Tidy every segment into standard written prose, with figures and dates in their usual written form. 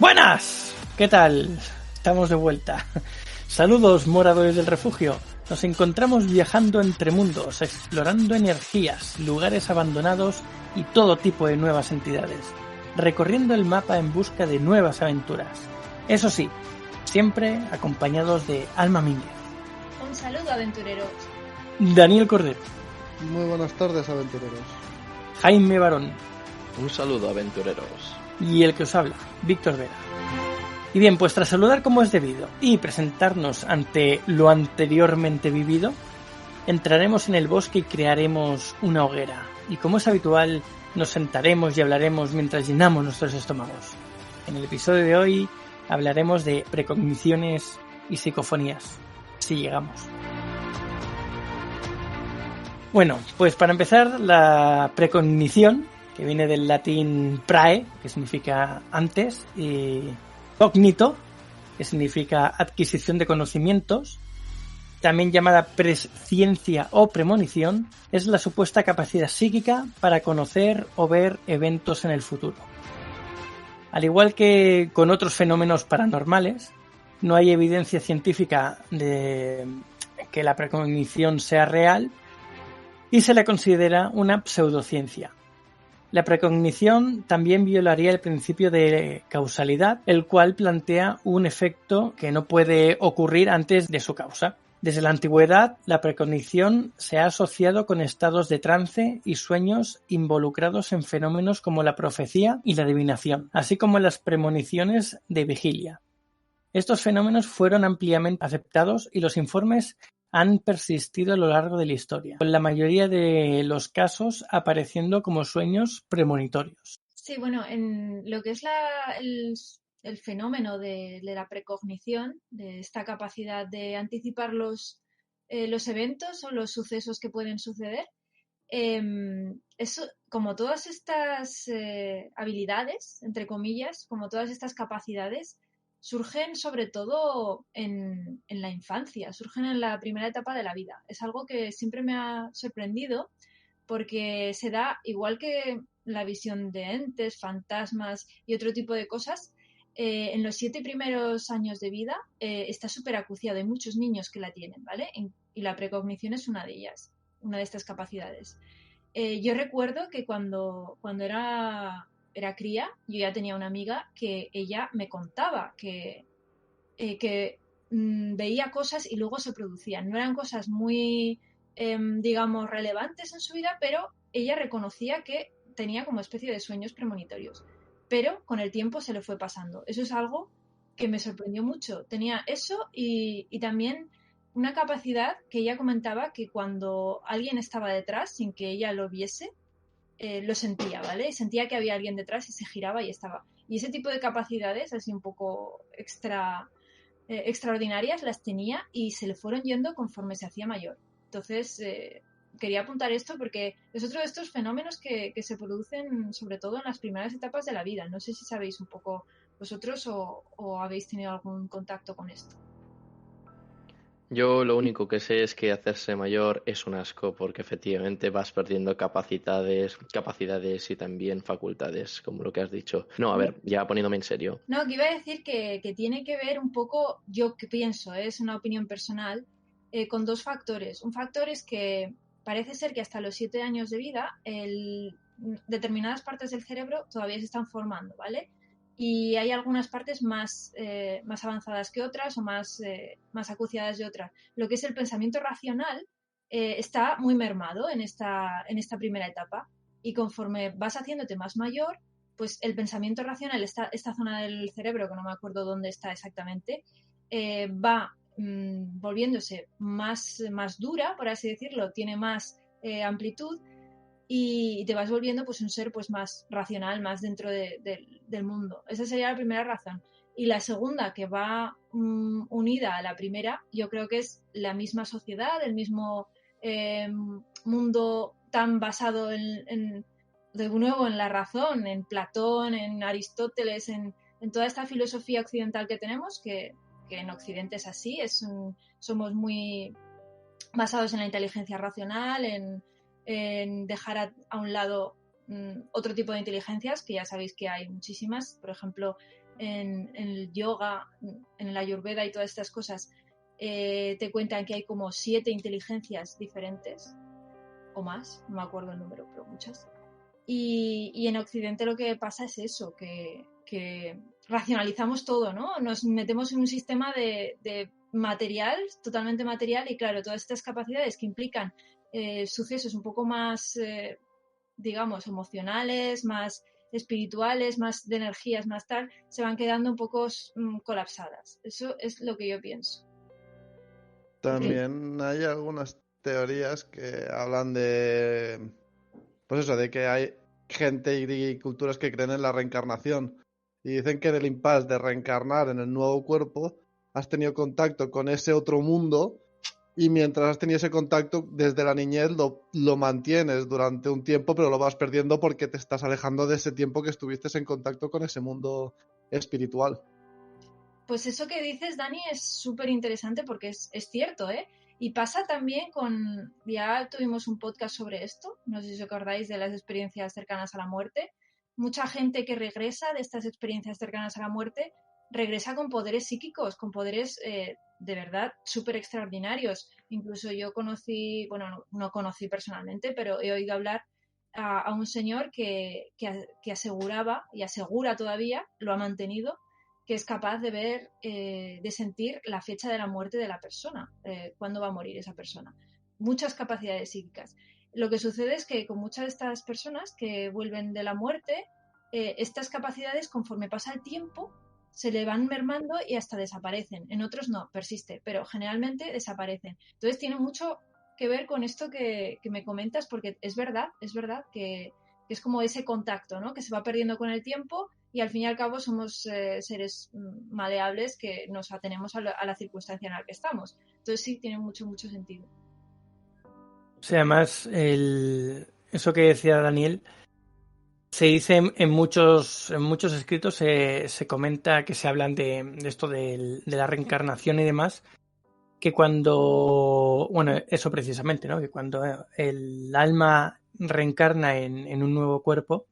¡Buenas! ¿Qué tal? Estamos de vuelta. Saludos, moradores del refugio. Nos encontramos viajando entre mundos, explorando energías, lugares abandonados y todo tipo de nuevas entidades, recorriendo el mapa en busca de nuevas aventuras. Eso sí, siempre acompañados de Alma Mínguez. Un saludo, aventureros. Daniel Cordero. Muy buenas tardes, aventureros. Jaime Barón. Un saludo, aventureros. Y el que os habla, Víctor Vera. Y bien, pues tras saludar como es debido y presentarnos ante lo anteriormente vivido, entraremos en el bosque y crearemos una hoguera. Y como es habitual, nos sentaremos y hablaremos mientras llenamos nuestros estómagos. En el episodio de hoy hablaremos de precogniciones y psicofonías, si llegamos. Bueno, pues para empezar, la precognición, que viene del latín prae, que significa antes, y cognito, que significa adquisición de conocimientos, también llamada presciencia o premonición, es la supuesta capacidad psíquica para conocer o ver eventos en el futuro. Al igual que con otros fenómenos paranormales, no hay evidencia científica de que la precognición sea real y se la considera una pseudociencia. La precognición también violaría el principio de causalidad, el cual plantea un efecto que no puede ocurrir antes de su causa. Desde la antigüedad, la precognición se ha asociado con estados de trance y sueños involucrados en fenómenos como la profecía y la adivinación, así como las premoniciones de vigilia. Estos fenómenos fueron ampliamente aceptados y los informes han persistido a lo largo de la historia, con la mayoría de los casos apareciendo como sueños premonitorios. Sí, bueno, en lo que es el fenómeno de la precognición, de esta capacidad de anticipar los eventos o los sucesos que pueden suceder, eso, como todas estas habilidades, entre comillas, como todas estas capacidades, surgen sobre todo en la infancia, surgen en la primera etapa de la vida. Es algo que siempre me ha sorprendido porque se da, igual que la visión de entes, fantasmas y otro tipo de cosas, en los 7 primeros años de vida está súper acuciado. Hay muchos niños que la tienen, ¿vale? Y la precognición es una de ellas, una de estas capacidades. Yo recuerdo que cuando era cría, yo ya tenía una amiga que ella me contaba que veía cosas y luego se producían. No eran cosas muy, digamos, relevantes en su vida, pero ella reconocía que tenía como especie de sueños premonitorios. Pero con el tiempo se le fue pasando. Eso es algo que me sorprendió mucho. Tenía eso y también una capacidad que ella comentaba que cuando alguien estaba detrás, sin que ella lo viese, lo sentía, ¿vale? Sentía que había alguien detrás y se giraba y estaba. Y ese tipo de capacidades, así un poco extraordinarias, las tenía y se le fueron yendo conforme se hacía mayor. Entonces, quería apuntar esto porque es otro de estos fenómenos que se producen sobre todo en las primeras etapas de la vida. No sé si sabéis un poco vosotros o habéis tenido algún contacto con esto. Yo lo único que sé es que hacerse mayor es un asco porque efectivamente vas perdiendo capacidades y también facultades, como lo que has dicho. No, a ver, ya poniéndome en serio. No, que iba a decir que tiene que ver un poco, yo que pienso, es una opinión personal, con dos factores. Un factor es que parece ser que hasta los 7 años de vida determinadas partes del cerebro todavía se están formando, ¿vale? Y hay algunas partes más avanzadas que otras o más acuciadas de otras. Lo que es el pensamiento racional está muy mermado en esta primera etapa y conforme vas haciéndote más mayor, pues el pensamiento racional, esta zona del cerebro, que no me acuerdo dónde está exactamente, va volviéndose más dura, por así decirlo, tiene más amplitud y te vas volviendo pues un ser pues más racional, más dentro del mundo. Esa sería la primera razón. Y la segunda, que va unida a la primera, yo creo que es la misma sociedad, el mismo mundo tan basado de nuevo en la razón, en Platón, en Aristóteles, en toda esta filosofía occidental que tenemos, que en Occidente es así, somos muy basados en la inteligencia racional, en dejar a un lado otro tipo de inteligencias, que ya sabéis que hay muchísimas. Por ejemplo, en el yoga, en la Ayurveda y todas estas cosas, te cuentan que hay como 7 inteligencias diferentes o más, no me acuerdo el número, pero muchas. Y en Occidente lo que pasa es eso, que racionalizamos todo, ¿no? Nos metemos en un sistema de material, totalmente material, y claro, todas estas capacidades que implican sucesos un poco más, digamos, emocionales, más espirituales, más de energías, más tal, se van quedando un poco colapsadas. Eso es lo que yo pienso. También hay algunas teorías que hablan de, pues eso, de que hay gente y culturas que creen en la reencarnación y dicen que del impasse de reencarnar en el nuevo cuerpo has tenido contacto con ese otro mundo y mientras has tenido ese contacto desde la niñez lo mantienes durante un tiempo, pero lo vas perdiendo porque te estás alejando de ese tiempo que estuviste en contacto con ese mundo espiritual. Pues eso que dices, Dani, es súper interesante porque es cierto, ¿eh? Y pasa también con, ya tuvimos un podcast sobre esto, no sé si os acordáis de las experiencias cercanas a la muerte. Mucha gente que regresa de estas experiencias cercanas a la muerte regresa con poderes psíquicos, con poderes de verdad súper extraordinarios. Incluso yo conocí, bueno, no conocí personalmente, pero he oído hablar a un señor que aseguraba y asegura todavía, lo ha mantenido, que es capaz de ver, de sentir la fecha de la muerte de la persona, cuándo va a morir esa persona. Muchas capacidades psíquicas. Lo que sucede es que con muchas de estas personas que vuelven de la muerte, estas capacidades, conforme pasa el tiempo, se le van mermando y hasta desaparecen. En otros no, persiste, pero generalmente desaparecen. Entonces tiene mucho que ver con esto que me comentas, porque es verdad que es como ese contacto, ¿no? Que se va perdiendo con el tiempo y al fin y al cabo somos seres maleables que nos atenemos a la circunstancia en la que estamos. Entonces sí, tiene mucho sentido. O sea, además, eso que decía Daniel, se dice en muchos escritos, se comenta que se hablan de esto de la reencarnación y demás, que cuando, bueno, eso precisamente, ¿no? Que cuando el alma reencarna en un nuevo cuerpo,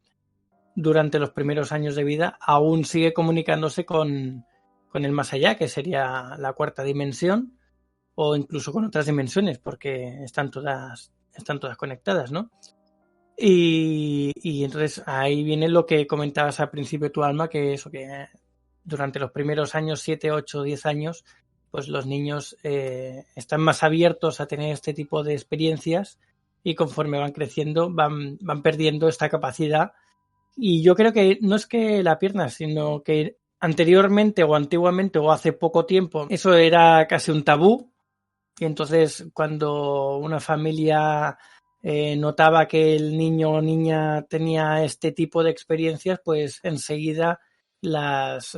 durante los primeros años de vida, aún sigue comunicándose con el más allá, que sería la cuarta dimensión, o incluso con otras dimensiones, porque están todas conectadas, ¿no? Y entonces ahí viene lo que comentabas al principio tu alma, que eso, que durante los primeros años, 7, 8, 10 años, pues los niños están más abiertos a tener este tipo de experiencias y conforme van creciendo van perdiendo esta capacidad. Y yo creo que no es que la pierdan, sino que anteriormente o antiguamente o hace poco tiempo eso era casi un tabú. Y entonces cuando una familia notaba que el niño o niña tenía este tipo de experiencias, pues enseguida las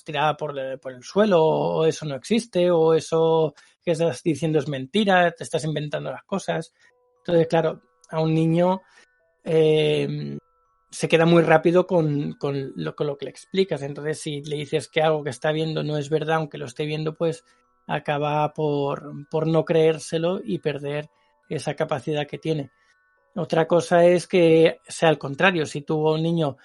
tiraba por el suelo, o eso no existe, o eso que estás diciendo es mentira, te estás inventando las cosas. Entonces, claro, a un niño se queda muy rápido con lo que le explicas. Entonces, si le dices que algo que está viendo no es verdad, aunque lo esté viendo, pues acaba por no creérselo y perder esa capacidad que tiene. Otra cosa es que sea al contrario. Si tú a un niño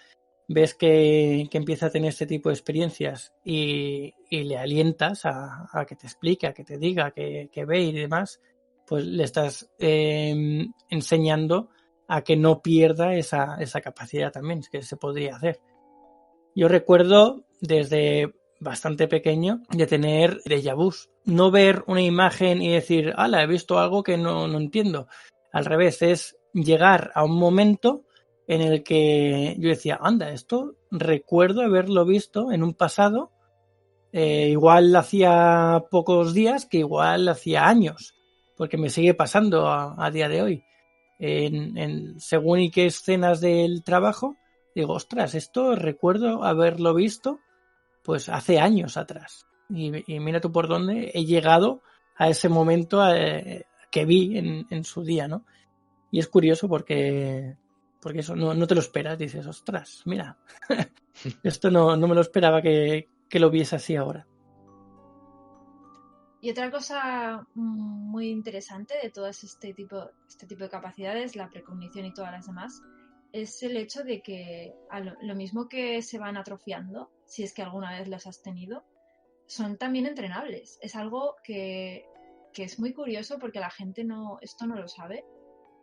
ves que empieza a tener este tipo de experiencias y le alientas a que te explique, a que te diga, que ve y demás, pues le estás enseñando a que no pierda esa capacidad también, que se podría hacer. Yo recuerdo desde bastante pequeño de tener déjà vus. No ver una imagen y decir, ¡hala! He visto algo que no entiendo. Al revés, es llegar a un momento en el que yo decía, anda, esto recuerdo haberlo visto en un pasado, igual hacía pocos días que igual hacía años, porque me sigue pasando a día de hoy. Según y qué escenas del trabajo, digo, ostras, esto recuerdo haberlo visto pues hace años atrás. Y mira tú por dónde he llegado a ese momento que vi en su día, ¿no? Y es curioso porque eso no te lo esperas, dices, ostras, mira, esto no me lo esperaba que lo viese así ahora. Y otra cosa muy interesante de todo este tipo de capacidades, la precognición y todas las demás, es el hecho de que lo mismo que se van atrofiando, si es que alguna vez los has tenido, son también entrenables. Es algo que es muy curioso porque la gente esto no lo sabe,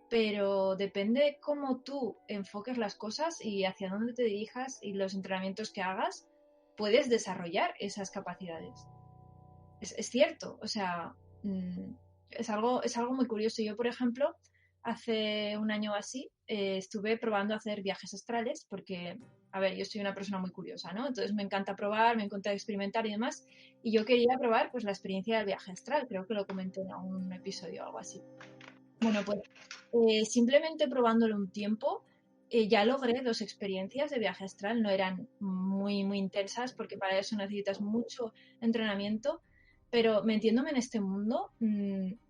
pero depende de cómo tú enfoques las cosas y hacia dónde te dirijas y los entrenamientos que hagas, puedes desarrollar esas capacidades. Es cierto, o sea, es algo muy curioso. Yo, por ejemplo, hace un año o así, estuve probando a hacer viajes astrales porque, a ver, yo soy una persona muy curiosa, ¿no? Entonces me encanta probar, me encanta experimentar y demás. Y yo quería probar, pues, la experiencia del viaje astral. Creo que lo comenté en algún episodio o algo así. Bueno, pues, simplemente probándolo un tiempo, ya logré 2 experiencias de viaje astral. No eran muy, muy intensas porque para eso necesitas mucho entrenamiento, pero metiéndome en este mundo,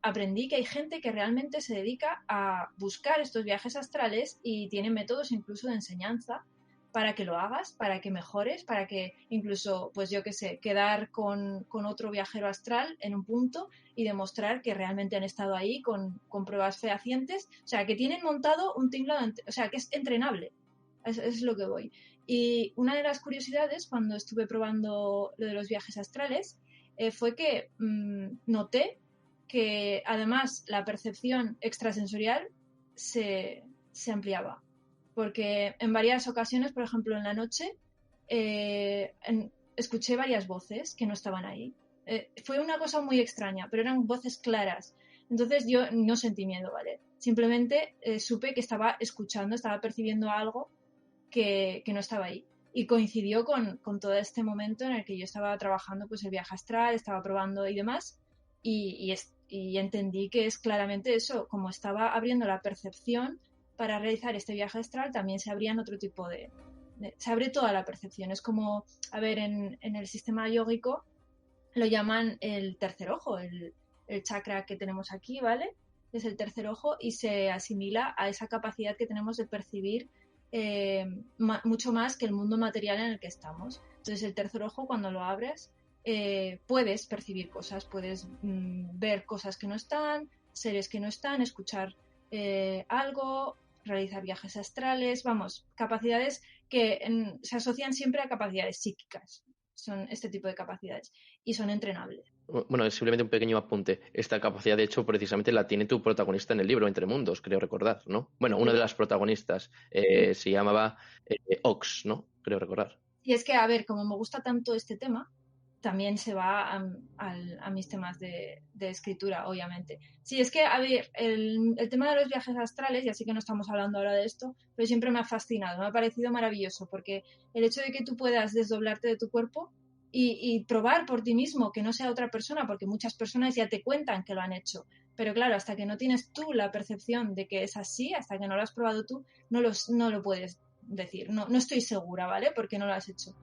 aprendí que hay gente que realmente se dedica a buscar estos viajes astrales y tiene métodos incluso de enseñanza para que lo hagas, para que mejores, para que incluso, pues yo qué sé, quedar con otro viajero astral en un punto y demostrar que realmente han estado ahí con pruebas fehacientes. O sea, que tienen montado un tinglado, o sea, que es entrenable. Es lo que voy. Y una de las curiosidades cuando estuve probando lo de los viajes astrales fue que noté que además la percepción extrasensorial se ampliaba. Porque en varias ocasiones, por ejemplo en la noche, escuché varias voces que no estaban ahí. Fue una cosa muy extraña, pero eran voces claras. Entonces yo no sentí miedo, ¿vale? Simplemente supe que estaba escuchando, estaba percibiendo algo que no estaba ahí. Y coincidió con todo este momento en el que yo estaba trabajando pues el viaje astral, estaba probando y demás, y entendí que es claramente eso, como estaba abriendo la percepción para realizar este viaje astral, también se abrían otro tipo se abre toda la percepción. Es como, a ver, en el sistema yógico lo llaman el tercer ojo, el chakra que tenemos aquí, ¿vale? Es el tercer ojo y se asimila a esa capacidad que tenemos de percibir mucho más que el mundo material en el que estamos. Entonces el tercer ojo, cuando lo abres, puedes percibir cosas, puedes ver cosas que no están, seres que no están, escuchar algo, realizar viajes astrales, vamos, capacidades que se asocian siempre a capacidades psíquicas. Son este tipo de capacidades y son entrenables. Bueno, es simplemente un pequeño apunte. Esta capacidad, de hecho, precisamente la tiene tu protagonista en el libro Entre Mundos, creo recordar, ¿no? Bueno, una de las protagonistas se llamaba Ox, ¿no? Creo recordar. Y es que, a ver, como me gusta tanto este tema, también se va a mis temas de escritura, obviamente. Sí, es que, a ver, el tema de los viajes astrales, ya sí que no estamos hablando ahora de esto, pero siempre me ha fascinado, me ha parecido maravilloso, porque el hecho de que tú puedas desdoblarte de tu cuerpo y probar por ti mismo que no sea otra persona, porque muchas personas ya te cuentan que lo han hecho, pero claro, hasta que no tienes tú la percepción de que es así, hasta que no lo has probado tú, no lo puedes decir. No estoy segura, ¿vale? Porque no lo has hecho.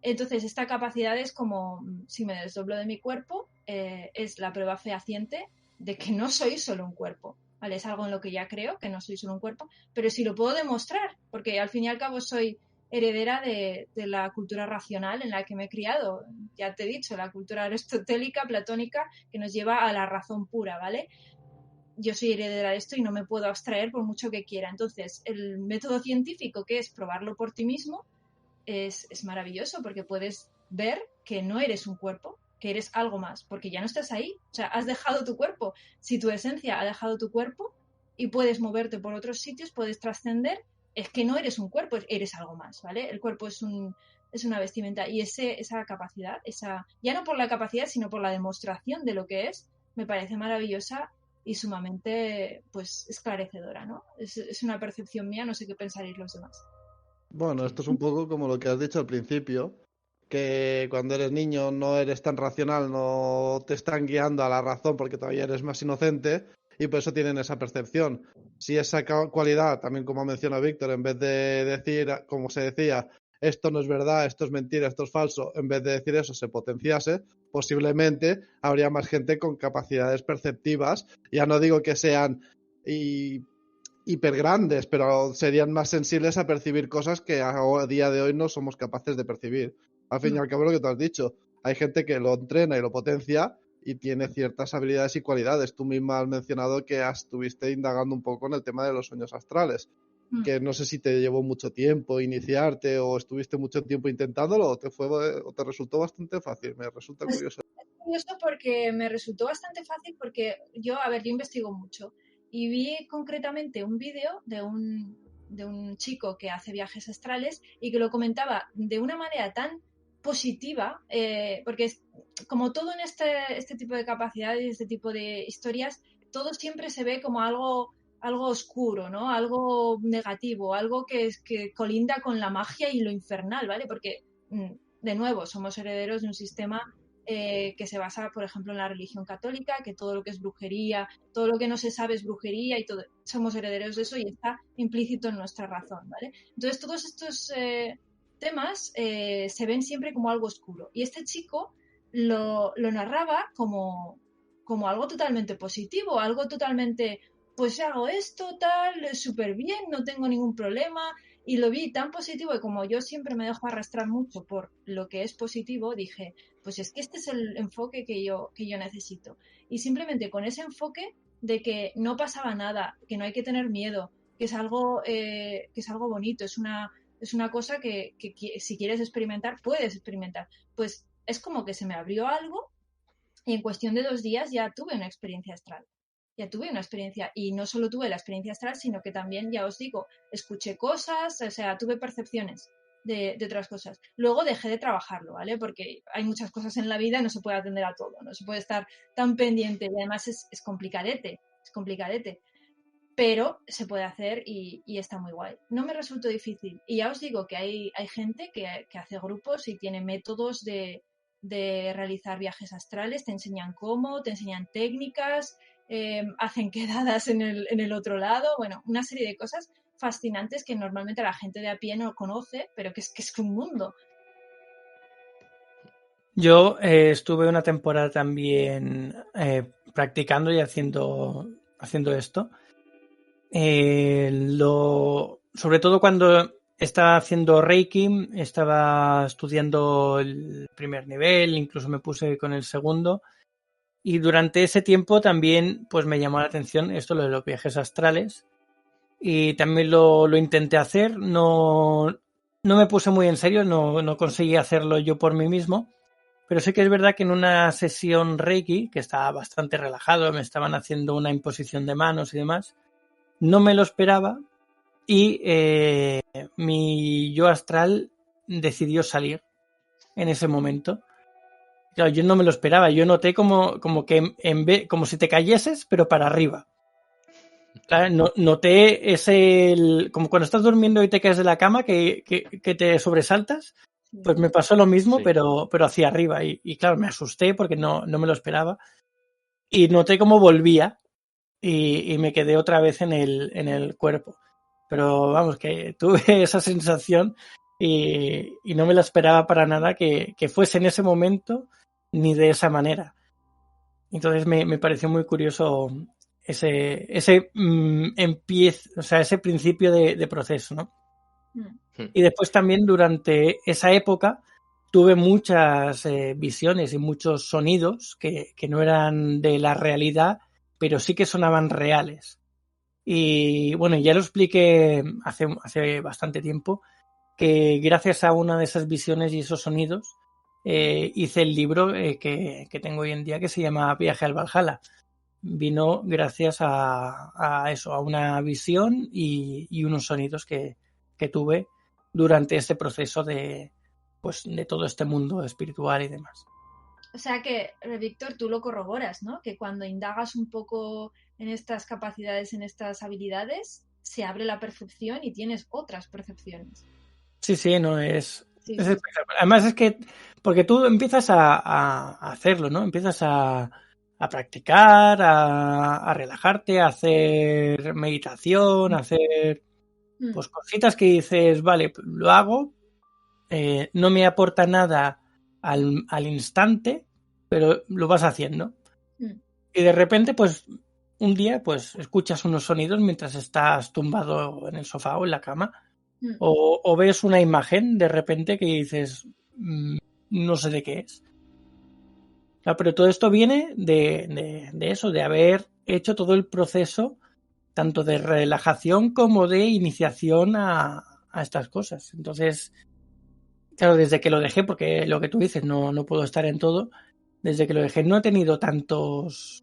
Entonces, esta capacidad es como, si me desdoblo de mi cuerpo, es la prueba fehaciente de que no soy solo un cuerpo, ¿vale? Es algo en lo que ya creo, que no soy solo un cuerpo, pero sí lo puedo demostrar, porque al fin y al cabo soy heredera de la cultura racional en la que me he criado. Ya te he dicho, la cultura aristotélica, platónica, que nos lleva a la razón pura, ¿vale? Yo soy heredera de esto y no me puedo abstraer por mucho que quiera. Entonces, el método científico, que es probarlo por ti mismo, es maravilloso porque puedes ver que no eres un cuerpo, que eres algo más, porque ya no estás ahí. O sea, has dejado tu cuerpo. Si tu esencia ha dejado tu cuerpo y puedes moverte por otros sitios, puedes trascender, es que no eres un cuerpo, eres algo más, ¿vale? El cuerpo es una vestimenta y esa capacidad, ya no por la capacidad, sino por la demostración de lo que es, me parece maravillosa y sumamente, pues, esclarecedora, ¿no? Es una percepción mía, no sé qué pensaréis los demás. Bueno, esto es un poco como lo que has dicho al principio, que cuando eres niño no eres tan racional, no te están guiando a la razón porque todavía eres más inocente y por eso tienen esa percepción. Si esa cualidad, también como menciona Víctor, en vez de decir, como se decía, esto no es verdad, esto es mentira, esto es falso, en vez de decir eso se potenciase, posiblemente habría más gente con capacidades perceptivas. Ya no digo que sean hiper grandes, pero serían más sensibles a percibir cosas que a día de hoy no somos capaces de percibir. Al fin y al cabo, lo que tú has dicho, hay gente que lo entrena y lo potencia y tiene ciertas habilidades y cualidades. Tú misma has mencionado que estuviste indagando un poco en el tema de los sueños astrales. que no sé si te llevó mucho tiempo iniciarte o estuviste mucho tiempo intentándolo o te resultó bastante fácil. Me resulta Pues curioso. es curioso porque me resultó bastante fácil porque yo investigo mucho y vi concretamente un vídeo de un chico que hace viajes astrales y que lo comentaba de una manera tan positiva, porque es, como todo en este tipo de capacidades, este tipo de historias, todo siempre se ve como algo oscuro, ¿no? Algo negativo, algo que colinda con la magia y lo infernal, ¿vale? Porque, de nuevo, somos herederos de un sistema que se basa, por ejemplo, en la religión católica, que todo lo que es brujería, todo lo que no se sabe es brujería y todo, somos herederos de eso y está implícito en nuestra razón, ¿vale? Entonces, todos estos temas se ven siempre como algo oscuro. Y este chico lo narraba como algo totalmente positivo, algo totalmente, pues hago esto, tal, súper bien, no tengo ningún problema. Y lo vi tan positivo y como yo siempre me dejo arrastrar mucho por lo que es positivo, dije, pues es que este es el enfoque que yo necesito. Y simplemente con ese enfoque de que no pasaba nada, que no hay que tener miedo, que es algo bonito, es una cosa que si quieres experimentar, puedes experimentar. Pues es como que se me abrió algo y en cuestión de 2 días ya tuve una experiencia astral. Ya tuve una experiencia, y no solo tuve la experiencia astral, sino que también, ya os digo, escuché cosas, o sea, tuve percepciones de otras cosas. Luego dejé de trabajarlo, ¿vale? Porque hay muchas cosas en la vida y no se puede atender a todo, no se puede estar tan pendiente y además es complicadete, pero se puede hacer y está muy guay. No me resultó difícil. Y ya os digo que hay gente que hace grupos y tiene métodos de realizar viajes astrales, te enseñan cómo, te enseñan técnicas, hacen quedadas en el otro lado, bueno, una serie de cosas fascinantes que normalmente la gente de a pie no conoce, pero que es un mundo. Yo estuve una temporada también practicando y haciendo esto. Sobre todo cuando estaba haciendo Reiki, estaba estudiando el primer nivel, incluso me puse con el segundo. Y durante ese tiempo también pues me llamó la atención esto, lo de los viajes astrales. Y también lo intenté hacer. No me puse muy en serio, no conseguí hacerlo yo por mí mismo. Pero sí que es verdad que en una sesión Reiki, que estaba bastante relajado, me estaban haciendo una imposición de manos y demás, no me lo esperaba y mi yo astral decidió salir en ese momento. Claro, yo no me lo esperaba, yo noté como que como si te cayeses, pero para arriba. Claro, noté como cuando estás durmiendo y te caes de la cama que te sobresaltas. Pues me pasó lo mismo, Sí. pero hacia arriba. Y claro, me asusté porque no me lo esperaba. Y noté cómo volvía y me quedé otra vez en el cuerpo. Pero vamos, que tuve esa sensación y no me la esperaba para nada que fuese en ese momento ni de esa manera. Entonces me pareció muy curioso ese o sea, ese principio de proceso, ¿no? Y después también durante esa época tuve muchas visiones y muchos sonidos que no eran de la realidad, pero sí que sonaban reales. Y bueno, ya lo expliqué hace bastante tiempo, que gracias a una de esas visiones y esos sonidos hice el libro que tengo hoy en día, que se llama Viaje al Valhalla. Vino gracias a eso, a una visión y unos sonidos que tuve durante este proceso de todo este mundo espiritual y demás. O sea que, Víctor, tú lo corroboras, ¿no? Que cuando indagas un poco en estas capacidades, en estas habilidades, se abre la percepción y tienes otras percepciones. Sí, no es... Sí, es sí. además es que, porque tú empiezas a hacerlo, ¿no? Empiezas a practicar, a relajarte, a hacer meditación, a hacer pues cositas que dices, vale, lo hago, no me aporta nada al instante, pero lo vas haciendo. Y de repente, pues, un día, pues, escuchas unos sonidos mientras estás tumbado en el sofá o en la cama. O ves una imagen de repente que dices, no sé de qué es. Claro, pero todo esto viene de eso, de haber hecho todo el proceso tanto de relajación como de iniciación a estas cosas. Entonces, claro, desde que lo dejé, porque lo que tú dices, no puedo estar en todo, desde que lo dejé no he tenido tantos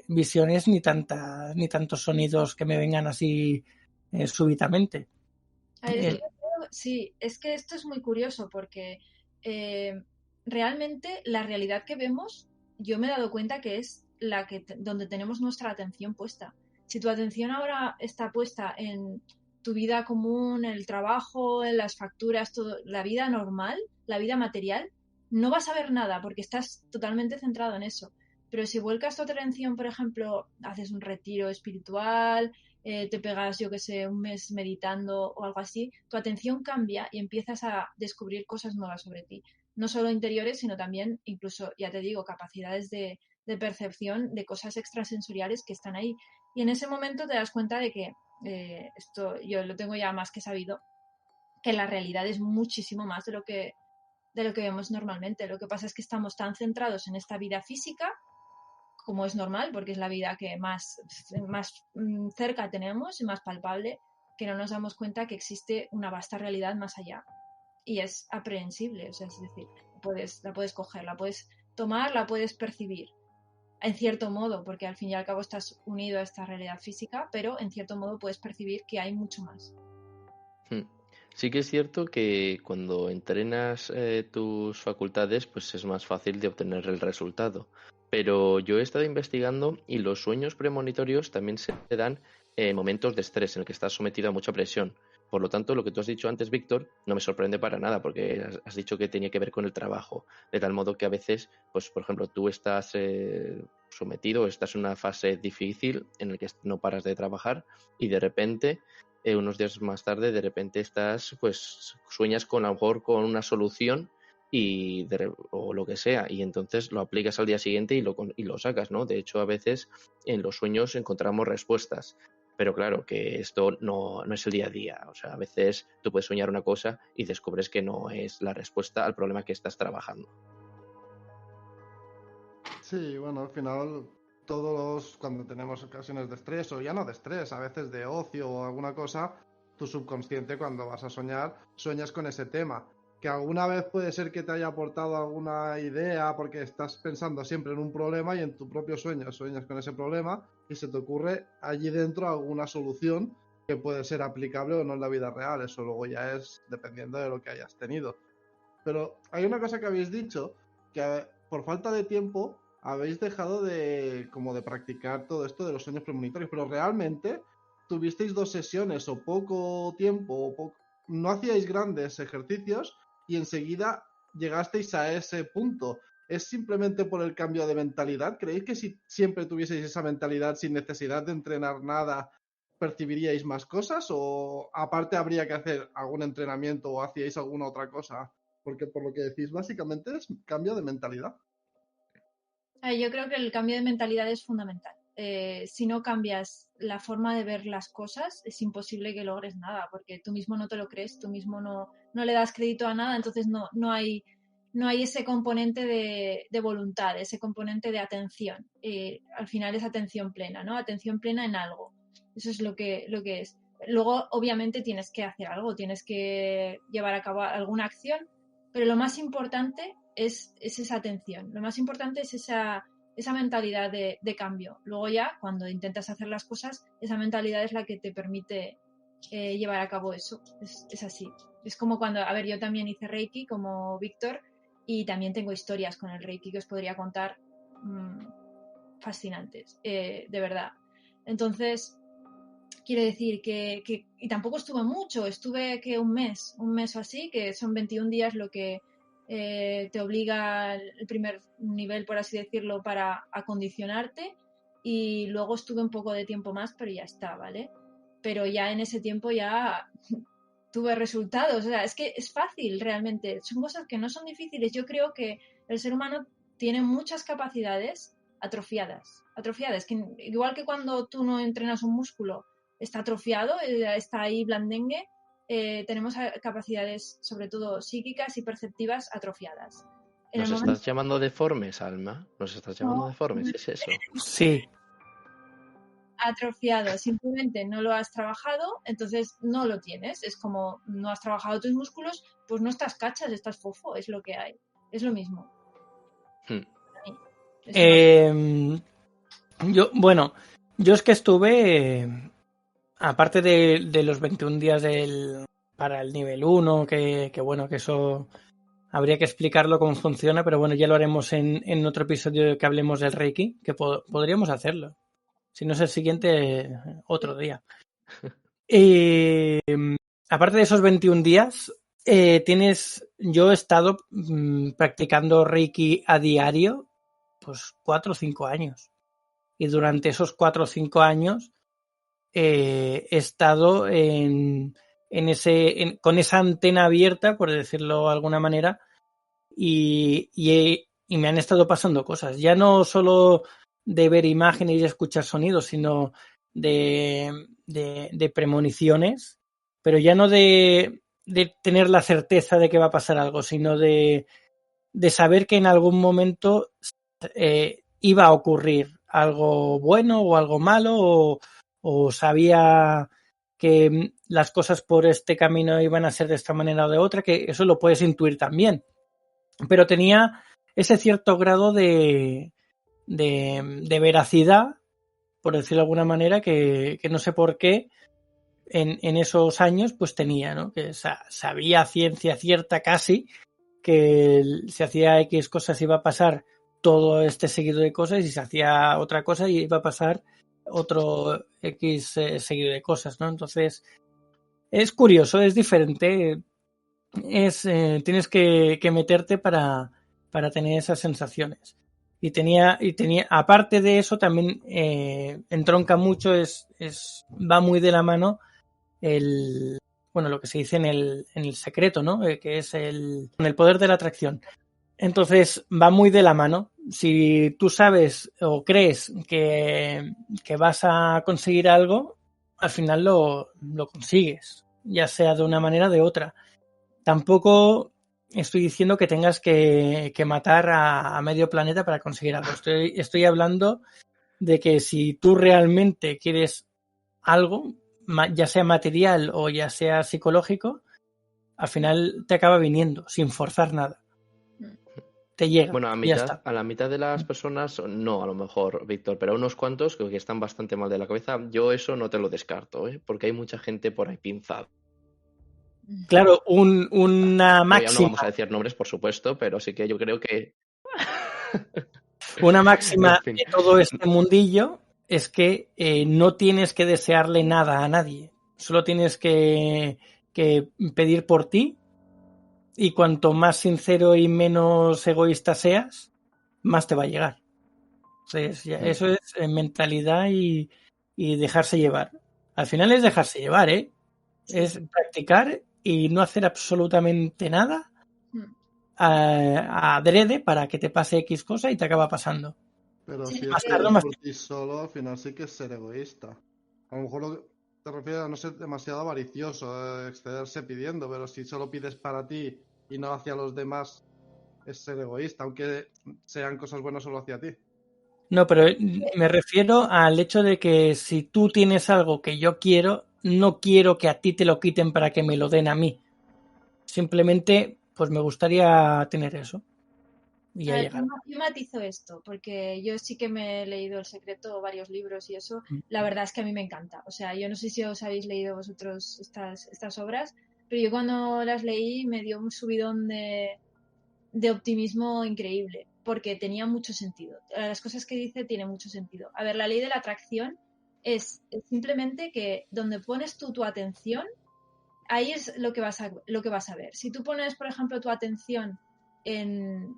visiones ni tantos sonidos que me vengan así súbitamente. A ver, es que yo creo- sí, es que esto es muy curioso porque realmente la realidad que vemos, yo me he dado cuenta que es la que donde tenemos nuestra atención puesta. Si tu atención ahora está puesta en tu vida común, en el trabajo, en las facturas, todo, la vida normal, la vida material, no vas a ver nada porque estás totalmente centrado en eso. Pero si vuelcas tu atención, por ejemplo, haces un retiro espiritual, te pegas, yo que sé, un mes meditando o algo así, tu atención cambia y empiezas a descubrir cosas nuevas sobre ti. No solo interiores, sino también, incluso, ya te digo, capacidades de percepción de cosas extrasensoriales que están ahí. Y en ese momento te das cuenta de que esto yo lo tengo ya más que sabido, que la realidad es muchísimo más de lo que vemos normalmente. Lo que pasa es que estamos tan centrados en esta vida física como es normal, porque es la vida que más cerca tenemos y más palpable, que no nos damos cuenta que existe una vasta realidad más allá. Y es aprehensible, o sea, es decir, la puedes coger, la puedes tomar, la puedes percibir, en cierto modo, porque al fin y al cabo estás unido a esta realidad física, pero en cierto modo puedes percibir que hay mucho más. Sí que es cierto que cuando entrenas tus facultades, pues es más fácil de obtener el resultado. Pero yo he estado investigando y los sueños premonitorios también se dan en momentos de estrés, en el que estás sometido a mucha presión. Por lo tanto, lo que tú has dicho antes, Víctor, no me sorprende para nada, porque has dicho que tenía que ver con el trabajo. De tal modo que a veces, pues por ejemplo, tú estás sometido, estás en una fase difícil en la que no paras de trabajar y de repente unos días más tarde, de repente estás, pues sueñas con a lo mejor con una solución o lo que sea, y entonces lo aplicas al día siguiente y lo sacas, ¿no? De hecho, a veces en los sueños encontramos respuestas, pero claro, que esto no es el día a día. O sea, a veces tú puedes soñar una cosa y descubres que no es la respuesta al problema que estás trabajando. Sí, bueno, al final cuando tenemos ocasiones de estrés o ya no de estrés, a veces de ocio o alguna cosa, tu subconsciente cuando vas a soñar, sueñas con ese tema. Que alguna vez puede ser que te haya aportado alguna idea porque estás pensando siempre en un problema y en tu propio sueño sueñas con ese problema y se te ocurre allí dentro alguna solución que puede ser aplicable o no en la vida real. Eso luego ya es dependiendo de lo que hayas tenido. Pero hay una cosa que habéis dicho, que por falta de tiempo habéis dejado de practicar todo esto de los sueños premonitorios, pero realmente tuvisteis 2 sesiones o poco tiempo, no hacíais grandes ejercicios y enseguida llegasteis a ese punto. ¿Es simplemente por el cambio de mentalidad? ¿Creéis que si siempre tuvieseis esa mentalidad sin necesidad de entrenar nada, percibiríais más cosas? ¿O aparte habría que hacer algún entrenamiento o hacíais alguna otra cosa? Porque por lo que decís, básicamente es cambio de mentalidad. Yo creo que el cambio de mentalidad es fundamental. Si no cambias la forma de ver las cosas, es imposible que logres nada, porque tú mismo no te lo crees, tú mismo no le das crédito a nada, entonces no hay ese componente de voluntad, ese componente de atención. Al final es atención plena, ¿no? Atención plena en algo. Eso es lo que es. Luego, obviamente, tienes que hacer algo, tienes que llevar a cabo alguna acción, pero lo más importante es esa atención. Lo más importante es esa mentalidad de cambio. Luego ya, cuando intentas hacer las cosas, esa mentalidad es la que te permite llevar a cabo eso. Es así. Es como cuando, a ver, yo también hice Reiki como Víctor y también tengo historias con el Reiki que os podría contar fascinantes, de verdad. Entonces, quiere decir y tampoco estuve mucho, estuve que un mes o así, que son 21 días lo que te obliga el primer nivel, por así decirlo, para acondicionarte, y luego estuve un poco de tiempo más, pero ya está, ¿vale? Pero ya en ese tiempo ya tuve resultados, o sea, es que es fácil realmente, son cosas que no son difíciles. Yo creo que el ser humano tiene muchas capacidades atrofiadas, que igual que cuando tú no entrenas un músculo, está atrofiado, está ahí blandengue, tenemos capacidades, sobre todo psíquicas y perceptivas, atrofiadas. En el ¿Nos momento... estás llamando deformes, Alma? ¿Nos estás llamando No, deformes? ¿Es eso? Sí, atrofiado, simplemente no lo has trabajado, entonces no lo tienes. Es como no has trabajado tus músculos, pues no estás cachas, estás fofo, es lo que hay. Es lo mismo. Yo es que estuve, aparte de los 21 días para el nivel 1, que bueno, que eso habría que explicarlo cómo funciona, pero bueno, ya lo haremos en otro episodio que hablemos del Reiki, que podríamos hacerlo. Si no es el siguiente, otro día. Aparte de esos 21 días, yo he estado practicando Reiki a diario, pues 4 o 5 años. Y durante esos 4 o 5 años he estado con esa antena abierta, por decirlo de alguna manera, y me han estado pasando cosas. Ya no solo de ver imágenes y escuchar sonidos, sino de premoniciones, pero ya no de tener la certeza de que va a pasar algo, sino de saber que en algún momento iba a ocurrir algo bueno o algo malo, o sabía que las cosas por este camino iban a ser de esta manera o de otra, que eso lo puedes intuir también. Pero tenía ese cierto grado de veracidad, por decirlo de alguna manera, que no sé por qué en esos años pues tenía, ¿no? Que sabía a ciencia cierta casi que si hacía X cosas iba a pasar todo este seguido de cosas, y si se hacía otra cosa iba a pasar otro X seguido de cosas, ¿no? Entonces es curioso, es diferente, tienes que meterte para tener esas sensaciones. Y tenía, aparte de eso, también entronca mucho, va muy de la mano lo que se dice en el secreto, ¿no? Que es el poder de la atracción. Entonces va muy de la mano. Si tú sabes o crees que vas a conseguir algo, al final lo consigues, ya sea de una manera o de otra. Tampoco estoy diciendo que tengas que matar a medio planeta para conseguir algo. Estoy hablando de que si tú realmente quieres algo, ya sea material o ya sea psicológico, al final te acaba viniendo sin forzar nada. Te llega. Bueno, ya está. a la mitad de las personas, no, a lo mejor, Víctor, pero a unos cuantos que están bastante mal de la cabeza, yo eso no te lo descarto, porque hay mucha gente por ahí pinzada. Claro, una máxima. Ya no vamos a decir nombres, por supuesto, pero sí que yo creo que... Una máxima En fin. de todo este mundillo es que no tienes que desearle nada a nadie. Solo tienes que pedir por ti, y cuanto más sincero y menos egoísta seas, más te va a llegar. Entonces, eso es mentalidad y dejarse llevar. Al final es dejarse llevar, ¿eh? Sí. Es practicar y no hacer absolutamente nada adrede para que te pase X cosa y te acaba pasando. Pero Sí, si más es tarde, por ti solo, al final sí que es ser egoísta. A lo mejor te refieres a no ser demasiado avaricioso, excederse pidiendo, pero si solo pides para ti y no hacia los demás, es ser egoísta, aunque sean cosas buenas solo hacia ti. No, pero me refiero al hecho de que si tú tienes algo que yo quiero, no quiero que a ti te lo quiten para que me lo den a mí. Simplemente, pues me gustaría tener eso. Y ya llegar. Yo matizo esto, porque yo sí que me he leído El Secreto, varios libros y eso. La verdad es que a mí me encanta. O sea, yo no sé si os habéis leído vosotros estas obras, pero yo cuando las leí me dio un subidón de optimismo increíble, porque tenía mucho sentido. Las cosas que dice tienen mucho sentido. A ver, la ley de la atracción es simplemente que donde pones tú tu atención, ahí es lo que vas a ver. Si tú pones, por ejemplo, tu atención en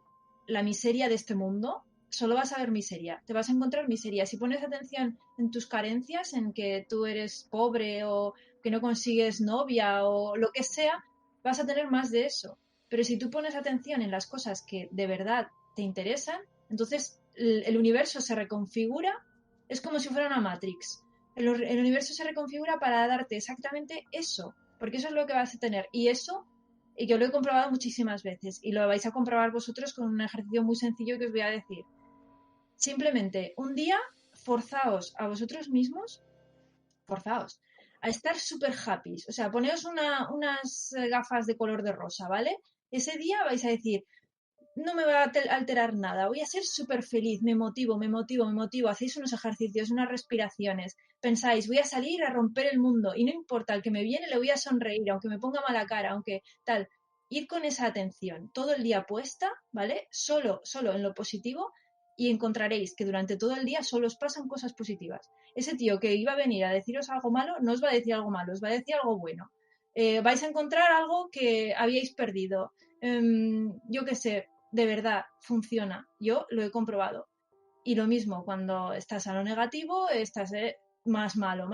la miseria de este mundo, solo vas a ver miseria, te vas a encontrar miseria. Si pones atención en tus carencias, en que tú eres pobre o que no consigues novia o lo que sea, vas a tener más de eso. Pero si tú pones atención en las cosas que de verdad te interesan, entonces el universo se reconfigura, es como si fuera una Matrix. El universo se reconfigura para darte exactamente eso, porque eso es lo que vas a tener. Y eso, y yo lo he comprobado muchísimas veces, y lo vais a comprobar vosotros con un ejercicio muy sencillo que os voy a decir. Simplemente un día forzaos a vosotros mismos, forzaos a estar súper happy. O sea, poneos unas gafas de color de rosa, ¿vale? Ese día vais a decir, no me va a alterar nada, voy a ser súper feliz, me motivo, hacéis unos ejercicios, unas respiraciones, pensáis, voy a salir a romper el mundo y no importa, al que me viene le voy a sonreír, aunque me ponga mala cara, aunque tal. Ir con esa atención todo el día puesta, ¿vale? Solo en lo positivo y encontraréis que durante todo el día solo os pasan cosas positivas. Ese tío que iba a venir a deciros algo malo, no os va a decir algo malo, os va a decir algo bueno. Vais a encontrar algo que habíais perdido. Yo qué sé, de verdad funciona. Yo lo he comprobado. Y lo mismo, cuando estás a lo negativo, estás más malo.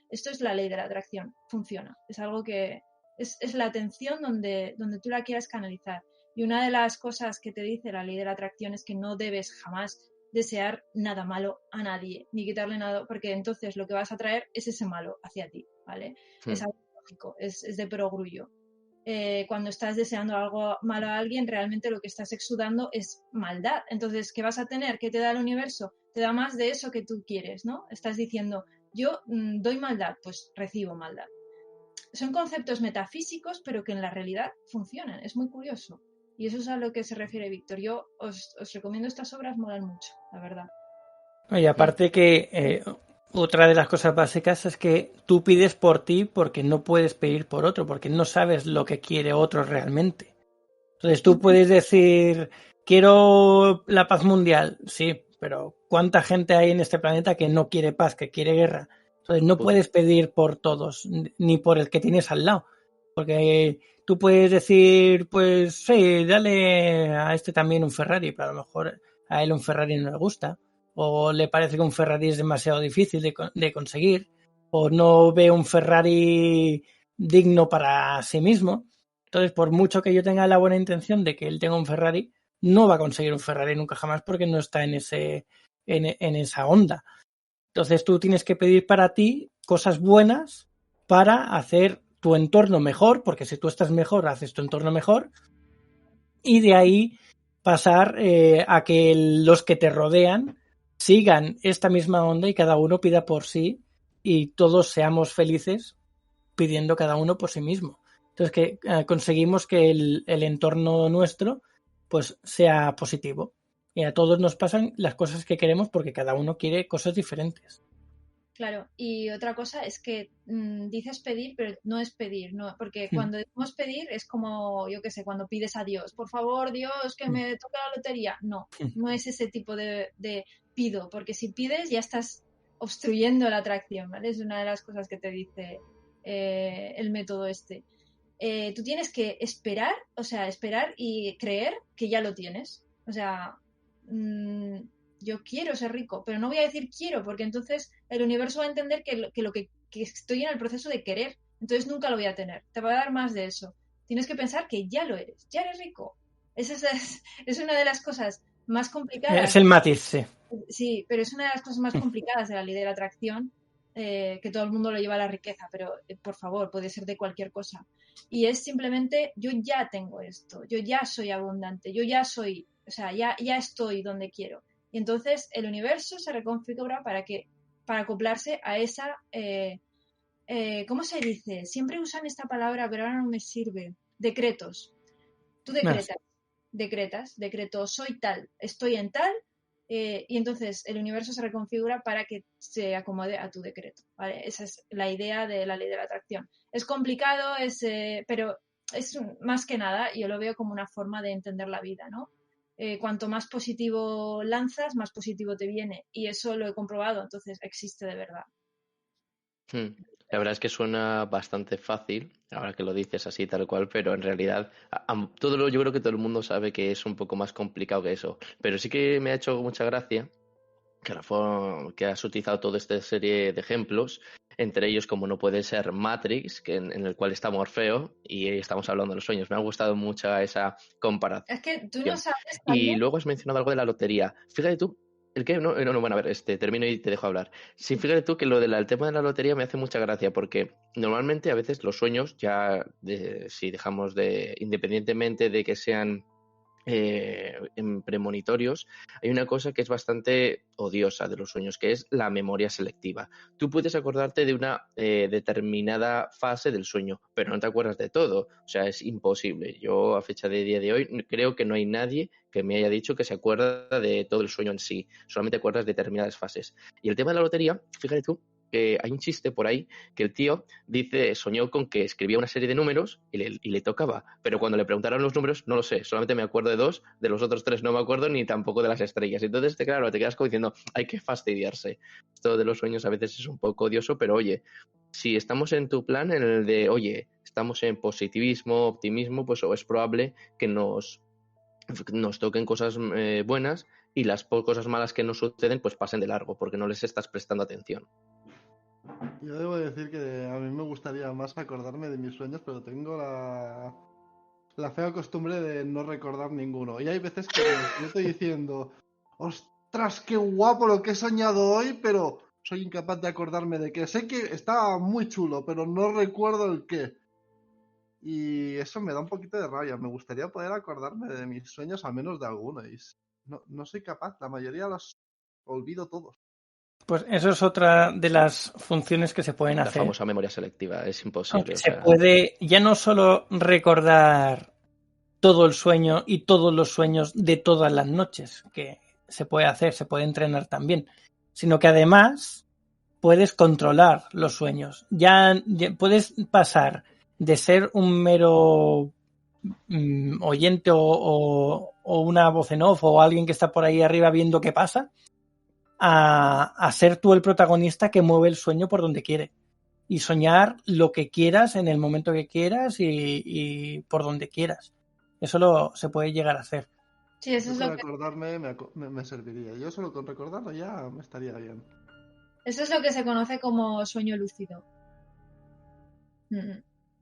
Esto es la ley de la atracción. Funciona. Es algo que es la atención donde tú la quieras canalizar. Y una de las cosas que te dice la ley de la atracción es que no debes jamás desear nada malo a nadie, ni quitarle nada, porque entonces lo que vas a traer es ese malo hacia ti, ¿vale? Es algo lógico, es de perogrullo. Cuando estás deseando algo malo a alguien, realmente lo que estás exudando es maldad. Entonces, ¿qué vas a tener? ¿Qué te da el universo? Te da más de eso que tú quieres, ¿no? Estás diciendo, yo doy maldad, pues recibo maldad. Son conceptos metafísicos, pero que en la realidad funcionan. Es muy curioso. Y eso es a lo que se refiere Víctor. Yo os recomiendo estas obras, molan mucho, la verdad. Y aparte que otra de las cosas básicas es que tú pides por ti porque no puedes pedir por otro, porque no sabes lo que quiere otro realmente. Entonces tú puedes decir, quiero la paz mundial, sí, pero ¿cuánta gente hay en este planeta que no quiere paz, que quiere guerra? Entonces no puedes pedir por todos, ni por el que tienes al lado, porque tú puedes decir, pues sí, dale a este también un Ferrari, pero a lo mejor a él un Ferrari no le gusta, o le parece que un Ferrari es demasiado difícil de conseguir, o no ve un Ferrari digno para sí mismo. Entonces, por mucho que yo tenga la buena intención de que él tenga un Ferrari, no va a conseguir un Ferrari nunca jamás porque no está en esa onda. Entonces, tú tienes que pedir para ti cosas buenas para hacer tu entorno mejor, porque si tú estás mejor, haces tu entorno mejor, y de ahí pasar a que los que te rodean sigan esta misma onda y cada uno pida por sí y todos seamos felices pidiendo cada uno por sí mismo. Entonces que conseguimos que el entorno nuestro pues sea positivo. Y a todos nos pasan las cosas que queremos porque cada uno quiere cosas diferentes. Claro, y otra cosa es que dices pedir, pero no es pedir, ¿no? Porque cuando decimos pedir es como, yo qué sé, cuando pides a Dios, por favor, Dios, que me toque la lotería. No, no es ese tipo de pido, porque si pides ya estás obstruyendo la atracción, ¿vale? Es una de las cosas que te dice el método este. Tú tienes que esperar, o sea, esperar y creer que ya lo tienes. O sea, yo quiero ser rico, pero no voy a decir quiero, porque entonces el universo va a entender que estoy en el proceso de querer, entonces nunca lo voy a tener. Te va a dar más de eso. Tienes que pensar que ya lo eres, ya eres rico. Es una de las cosas más complicadas. Es el matiz, sí. Sí, pero es una de las cosas más complicadas de la ley de la atracción, que todo el mundo lo lleva a la riqueza, pero por favor, puede ser de cualquier cosa. Y es simplemente, yo ya tengo esto, yo ya soy abundante, yo ya soy, o sea, ya estoy donde quiero. Y entonces el universo se reconfigura para acoplarse a esa, ¿cómo se dice? Siempre usan esta palabra, pero ahora no me sirve. Decretos. Tú decreto, soy tal, estoy en tal, y entonces el universo se reconfigura para que se acomode a tu decreto, ¿vale? Esa es la idea de la ley de la atracción. Es complicado, pero es más que nada, yo lo veo como una forma de entender la vida, ¿no? Cuanto más positivo lanzas, más positivo te viene, y eso lo he comprobado, entonces existe de verdad. La verdad es que suena bastante fácil, ahora que lo dices así tal cual, pero en realidad yo creo que todo el mundo sabe que es un poco más complicado que eso. Pero sí que me ha hecho mucha gracia que has utilizado toda esta serie de ejemplos, entre ellos como no puede ser Matrix, en el cual está Morfeo, y estamos hablando de los sueños. Me ha gustado mucho esa comparación. Es que tú no sabes también. Y también... luego has mencionado algo de la lotería. Fíjate tú, ¿el qué? No, bueno, a ver, termino y te dejo hablar. Sí, fíjate tú que el tema de la lotería me hace mucha gracia, porque normalmente a veces los sueños, si dejamos independientemente de que sean en premonitorios, hay una cosa que es bastante odiosa de los sueños, que es la memoria selectiva. Tú puedes acordarte de una determinada fase del sueño, pero no te acuerdas de todo. O sea, es imposible. Yo, a fecha de día de hoy, creo que no hay nadie que me haya dicho que se acuerda de todo el sueño en sí. Solamente acuerdas de determinadas fases. Y el tema de la lotería, fíjate tú, que hay un chiste por ahí que el tío soñó con que escribía una serie de números y le tocaba, pero cuando le preguntaron los números, no lo sé, solamente me acuerdo de 2, de los otros 3 no me acuerdo ni tampoco de las estrellas. Entonces, claro, te quedas como diciendo, hay que fastidiarse. Esto de los sueños a veces es un poco odioso, pero oye, si estamos en tu plan, en el de, oye, estamos en positivismo, optimismo, pues es probable que nos toquen cosas buenas y las cosas malas que nos suceden pues pasen de largo porque no les estás prestando atención. Yo debo decir que a mí me gustaría más acordarme de mis sueños, pero tengo la fea costumbre de no recordar ninguno. Y hay veces que yo estoy diciendo, ostras, qué guapo lo que he soñado hoy, pero soy incapaz de acordarme de qué. Sé que estaba muy chulo, pero no recuerdo el qué. Y eso me da un poquito de rabia. Me gustaría poder acordarme de mis sueños, al menos de alguno. Y no soy capaz, la mayoría los olvido todos. Pues eso es otra de las funciones que se pueden La hacer. famosa memoria selectiva es Aunque imposible. se puede ya no solo recordar todo el sueño y todos los sueños de todas las noches, que se puede hacer, se puede entrenar también, sino que además puedes controlar los sueños. Ya puedes pasar de ser un mero oyente o una voz en off o alguien que está por ahí arriba viendo qué pasa, a ser tú el protagonista que mueve el sueño por donde quiere. Y soñar lo que quieras en el momento que quieras y por donde quieras. Eso se puede llegar a hacer. Sí, eso Yo es con lo que, acordarme me serviría. Yo solo con recordarlo ya me estaría bien. eso es lo que se conoce como sueño lúcido.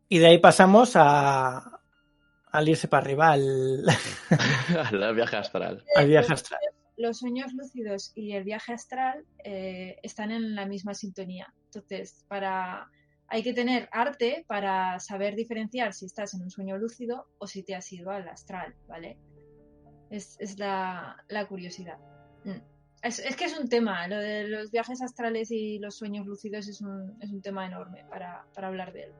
Y de ahí pasamos al irse para arriba, al viaje astral. viaje astral. Los sueños lúcidos y el viaje astral están en la misma sintonía. Entonces, hay que tener arte para saber diferenciar si estás en un sueño lúcido o si te has ido al astral, ¿vale? Es la curiosidad. Es que es un tema, lo de los viajes astrales y los sueños lúcidos es un tema enorme para hablar de él.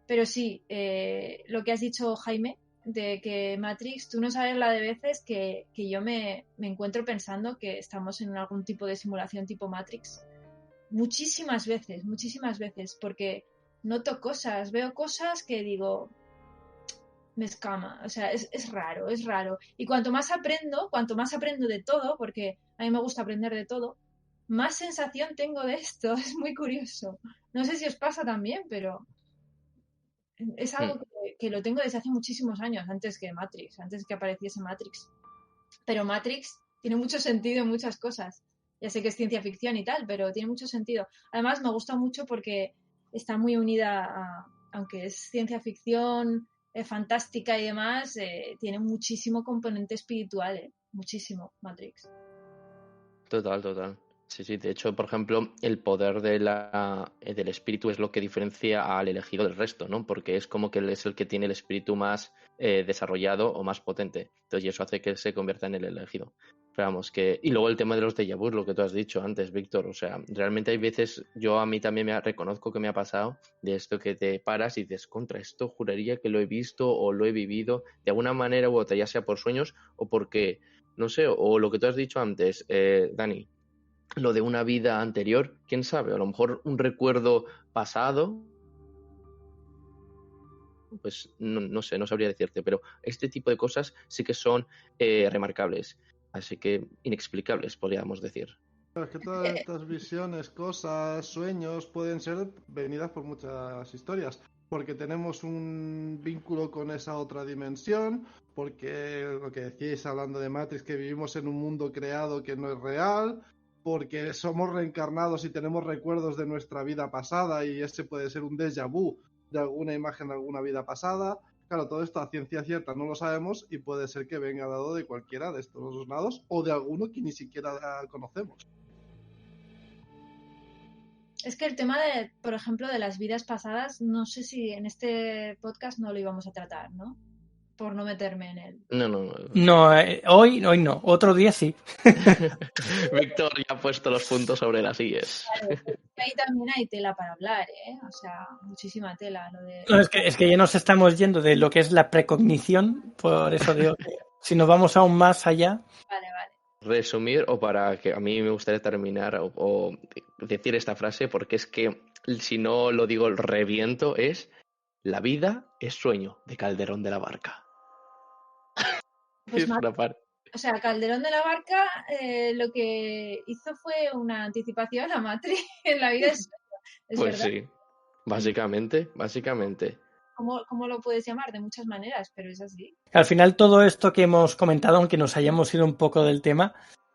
Pero sí, lo que has dicho, Jaime, de que Matrix, tú no sabes la de veces que yo me encuentro pensando que estamos en algún tipo de simulación tipo Matrix. Muchísimas veces, porque noto cosas, veo cosas que digo, me escama, o sea, es raro, es raro. Y cuanto más aprendo de todo, porque a mí me gusta aprender de todo, más sensación tengo de esto, es muy curioso. No sé si os pasa también, pero es algo que lo tengo desde hace muchísimos años, antes que Matrix, antes que apareciese Matrix. Pero Matrix tiene mucho sentido en muchas cosas. Ya sé que es ciencia ficción y tal, pero tiene mucho sentido. Además, me gusta mucho porque está muy unida aunque es ciencia ficción, fantástica y demás, tiene muchísimo componente espiritual, muchísimo Matrix. Total. Sí, de hecho, por ejemplo, el poder del espíritu es lo que diferencia al elegido del resto, ¿no? Porque es como que él es el que tiene el espíritu más desarrollado o más potente. Entonces, y eso hace que se convierta en el elegido. Pero vamos, y luego el tema de los déjà vu, lo que tú has dicho antes, Víctor. O sea, realmente hay veces, a mí también reconozco que me ha pasado de esto que te paras y dices, contra esto juraría que lo he visto o lo he vivido de alguna manera u otra, ya sea por sueños o porque, no sé, o lo que tú has dicho antes, Dani, lo de una vida anterior, quién sabe, a lo mejor un recuerdo pasado, pues no sé, no sabría decirte, pero este tipo de cosas sí que son remarcables, así que inexplicables, podríamos decir. Es que todas estas visiones, cosas, sueños pueden ser venidas por muchas historias, porque tenemos un vínculo con esa otra dimensión, porque lo que decíais hablando de Matrix, que vivimos en un mundo creado que no es real, porque somos reencarnados y tenemos recuerdos de nuestra vida pasada y ese puede ser un déjà vu de alguna imagen de alguna vida pasada. Claro, todo esto a ciencia cierta no lo sabemos y puede ser que venga dado de cualquiera de estos dos lados o de alguno que ni siquiera conocemos. Es que el tema de, por ejemplo, de las vidas pasadas, no sé si en este podcast no lo íbamos a tratar, ¿no? por no meterme en él. No. No, hoy no, otro día sí. Víctor ya ha puesto los puntos sobre las IES. Claro, ahí también hay tela para hablar, o sea, muchísima tela. No, es que ya nos estamos yendo de lo que es la precognición, por eso digo que si nos vamos aún más allá. Vale. Resumir, o para que a mí me gustaría terminar o decir esta frase, porque es que si no lo digo reviento, es: la vida es sueño, de Calderón de la Barca. Pues Es una parte. O sea, Calderón de la Barca lo que hizo fue una anticipación a Matrix en la vida. Es Pues verdad. sí, básicamente. ¿Cómo lo puedes llamar? De muchas maneras, pero es así. Al final todo esto que hemos comentado, aunque nos hayamos ido un poco del tema,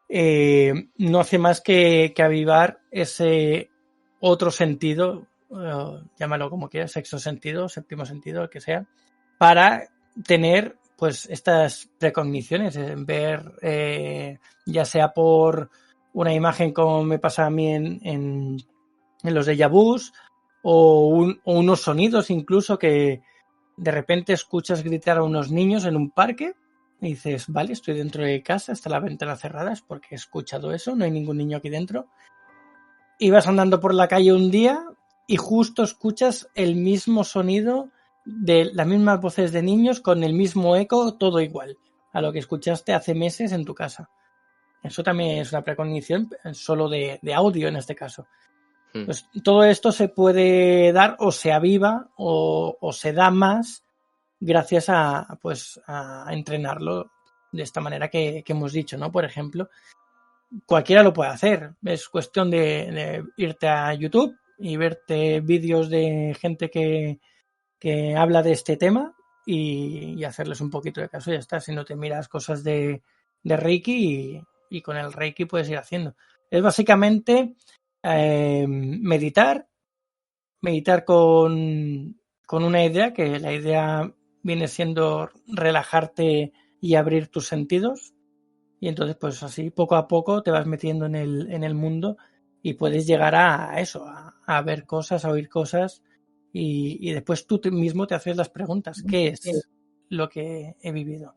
no hace más que avivar ese otro sentido, llámalo como quieras, sexto sentido, séptimo sentido, el que sea, para tener pues estas precogniciones, ver ya sea por una imagen como me pasa a mí en los déjà vus o unos sonidos incluso que de repente escuchas gritar a unos niños en un parque y dices, vale, estoy dentro de casa, está la ventana cerrada, es porque he escuchado eso, no hay ningún niño aquí dentro. Y vas andando por la calle un día y justo escuchas el mismo sonido de las mismas voces de niños con el mismo eco, todo igual a lo que escuchaste hace meses en tu casa. Eso también es una precognición solo de audio en este caso. Pues todo esto se puede dar o se aviva o se da más gracias a entrenarlo de esta manera que hemos dicho, ¿no? Por ejemplo, cualquiera lo puede hacer. Es cuestión de irte a YouTube y verte vídeos de gente que habla de este tema y hacerles un poquito de caso y ya está. Si no te miras cosas de Reiki y con el Reiki puedes ir haciendo. Es básicamente meditar con una idea, que la idea viene siendo relajarte y abrir tus sentidos, y entonces pues así poco a poco te vas metiendo en el mundo y puedes llegar a eso, a ver cosas, a oír cosas y después tú mismo te haces las preguntas, ¿qué es lo que he vivido?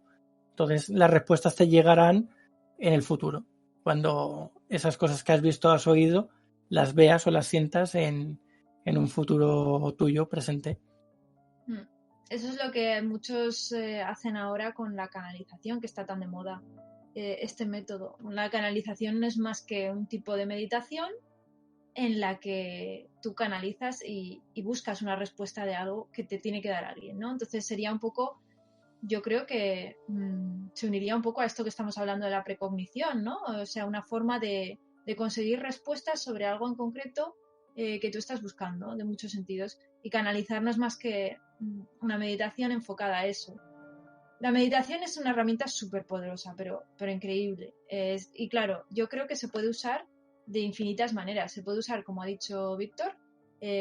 Entonces las respuestas te llegarán en el futuro, cuando esas cosas que has visto, has oído, las veas o las sientas en un futuro tuyo presente. Eso es lo que muchos hacen ahora con la canalización, que está tan de moda, este método. La canalización no es más que un tipo de meditación en la que tú canalizas y buscas una respuesta de algo que te tiene que dar alguien, ¿no? Entonces sería un poco, yo creo que se uniría un poco a esto que estamos hablando de la precognición, ¿no? O sea, una forma de conseguir respuestas sobre algo en concreto que tú estás buscando, de muchos sentidos. Y canalizar no es más que una meditación enfocada a eso. La meditación es una herramienta súper poderosa, pero increíble. Y claro, yo creo que se puede usar de infinitas maneras. Se puede usar, como ha dicho Víctor,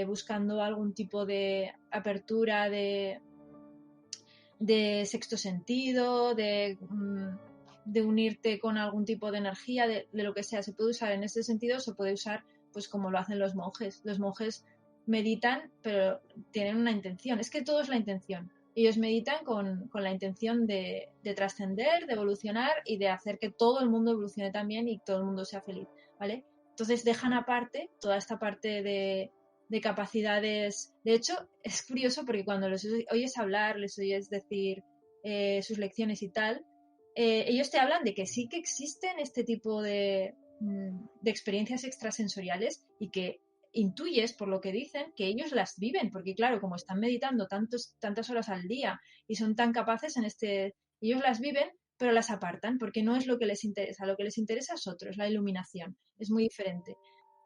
buscando algún tipo de apertura de sexto sentido, de unirte con algún tipo de energía, de lo que sea. Se puede usar en ese sentido, se puede usar pues como lo hacen los monjes. Los monjes meditan, pero tienen una intención. Es que todo es la intención. Ellos meditan con la intención de trascender, de evolucionar y de hacer que todo el mundo evolucione también y todo el mundo sea feliz, ¿vale? Entonces dejan aparte toda esta parte de capacidades. De hecho, es curioso porque cuando les oyes hablar, les oyes decir sus lecciones y tal, ellos te hablan de que sí que existen este tipo de experiencias extrasensoriales y que intuyes por lo que dicen que ellos las viven, porque claro, como están meditando tantas horas al día y son tan capaces ellos las viven, pero las apartan porque no es lo que les interesa. Lo que les interesa es otro, es la iluminación, es muy diferente.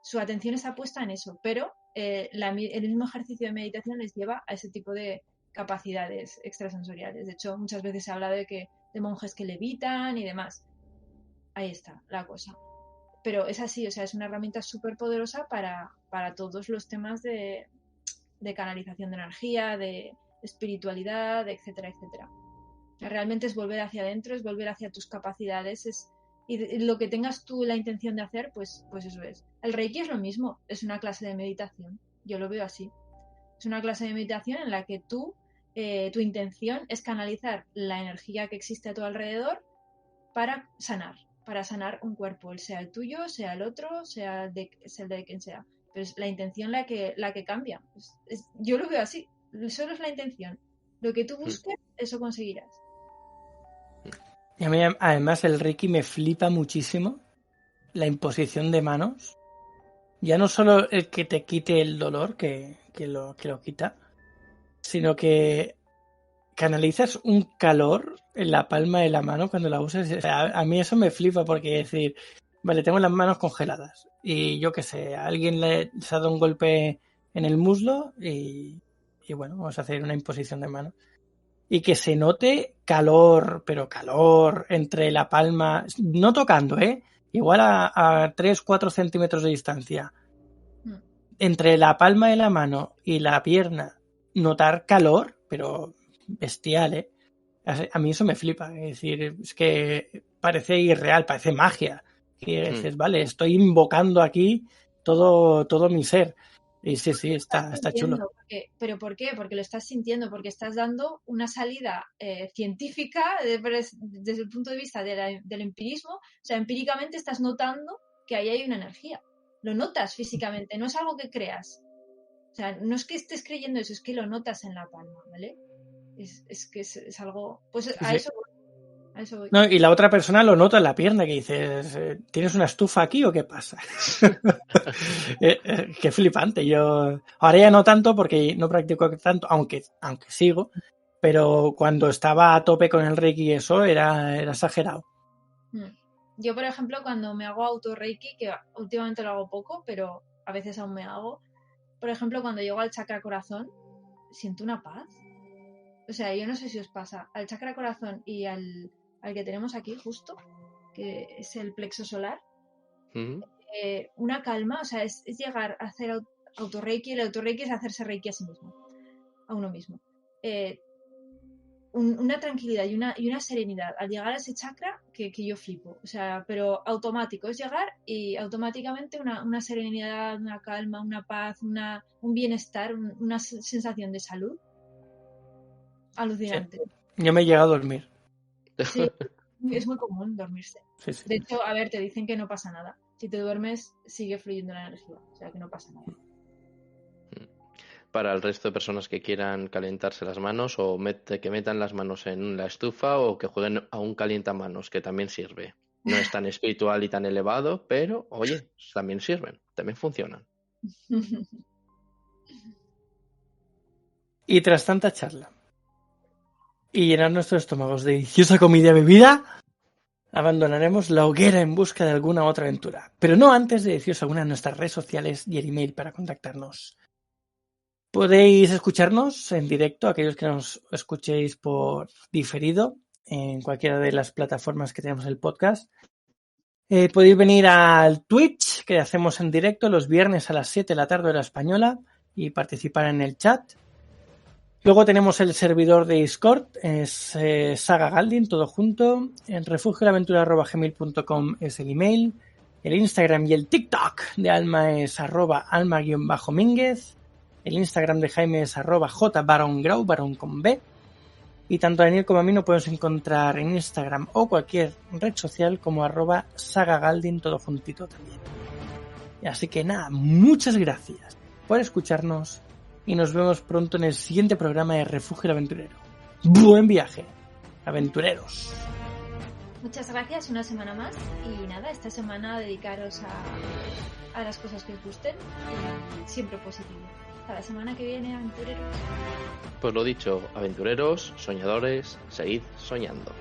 Su atención está puesta en eso, pero el mismo ejercicio de meditación les lleva a ese tipo de capacidades extrasensoriales. De hecho, muchas veces se habla de monjes que levitan y demás. Ahí está la cosa. Pero es así, o sea, es una herramienta súper poderosa para todos los temas de canalización de energía, de espiritualidad, etcétera, etcétera. Realmente es volver hacia adentro, es volver hacia tus capacidades, y lo que tengas tú la intención de hacer, pues eso es. El Reiki es lo mismo, es una clase de meditación, yo lo veo así. Es una clase de meditación en la que tú tu intención es canalizar la energía que existe a tu alrededor para sanar un cuerpo, sea el tuyo, sea el otro, sea el de quien sea. Pero es la intención la que cambia. Yo lo veo así, solo es la intención. Lo que tú busques, eso conseguirás. Y a mí, además, el Reiki me flipa muchísimo la imposición de manos. Ya no solo el que te quite el dolor, que lo quita, sino que canalizas un calor en la palma de la mano cuando la usas. O sea, a mí eso me flipa porque decir, vale, tengo las manos congeladas y yo qué sé, a alguien le ha dado un golpe en el muslo y bueno, vamos a hacer una imposición de manos. Y que se note calor, pero calor entre la palma, no tocando, igual a 3-4 centímetros de distancia. Entre la palma de la mano y la pierna, notar calor, pero bestial, A mí eso me flipa. Es decir, es que parece irreal, parece magia. Y dices, vale, estoy invocando aquí todo mi ser. Y sí, está chulo. ¿Pero por qué? Porque lo estás sintiendo, porque estás dando una salida científica desde el punto de vista del empirismo. O sea, empíricamente estás notando que ahí hay una energía. Lo notas físicamente, no es algo que creas. O sea, no es que estés creyendo eso, es que lo notas en la palma, ¿vale? Es que es algo... Pues sí, a eso voy. No, y la otra persona lo nota en la pierna, que dices, ¿tienes una estufa aquí o qué pasa? Qué flipante. Yo ahora ya no tanto porque no practico tanto, aunque sigo, pero cuando estaba a tope con el Reiki y eso era exagerado. Yo, por ejemplo, cuando me hago auto-Reiki, que últimamente lo hago poco, pero a veces aún me hago, por ejemplo, cuando llego al chakra corazón, siento una paz. O sea, yo no sé si os pasa, al chakra corazón y al que tenemos aquí justo, que es el plexo solar, una calma, o sea, es llegar a hacer auto-Reiki. El auto-Reiki es hacerse Reiki a sí mismo, a uno mismo. Una tranquilidad y una serenidad al llegar a ese chakra que yo flipo, o sea, pero automático, es llegar y automáticamente una serenidad, una calma, una paz, un bienestar, una sensación de salud alucinante. Sí. Yo me he llegado a dormir. Sí, es muy común dormirse. Sí. De hecho, a ver, te dicen que no pasa nada. Si te duermes, sigue fluyendo la energía, o sea, que no pasa nada. Para el resto de personas que quieran calentarse las manos o que metan las manos en la estufa o que jueguen a un calientamanos, que también sirve. No es tan espiritual y tan elevado, pero oye, también sirven, también funcionan. Y tras tanta charla y llenar nuestros estómagos de deliciosa comida y bebida, abandonaremos la hoguera en busca de alguna otra aventura. Pero no antes de deciros algunas de nuestras redes sociales y el email para contactarnos. Podéis escucharnos en directo, aquellos que nos escuchéis por diferido, en cualquiera de las plataformas que tenemos el podcast. Podéis venir al Twitch, que hacemos en directo los viernes a las 7 de la tarde hora española, y participar en el chat. Luego tenemos el servidor de Discord, es Saga Galdin, todo junto. En refugioaventura@gmail.com es el email. El Instagram y el TikTok de Alma es @alma_mínguez. El Instagram de Jaime es @jbarongrau, barón con B. Y tanto a Daniel como a mí nos podemos encontrar en Instagram o cualquier red social como @sagagaldin, todo juntito también. Así que nada, muchas gracias por escucharnos y nos vemos pronto en el siguiente programa de Refugio el Aventurero. ¡Buen viaje, aventureros! Muchas gracias, una semana más. Y nada, esta semana dedicaros a las cosas que os gusten y siempre positivo. Hasta la semana que viene, aventureros. Pues lo dicho, aventureros, soñadores, seguid soñando.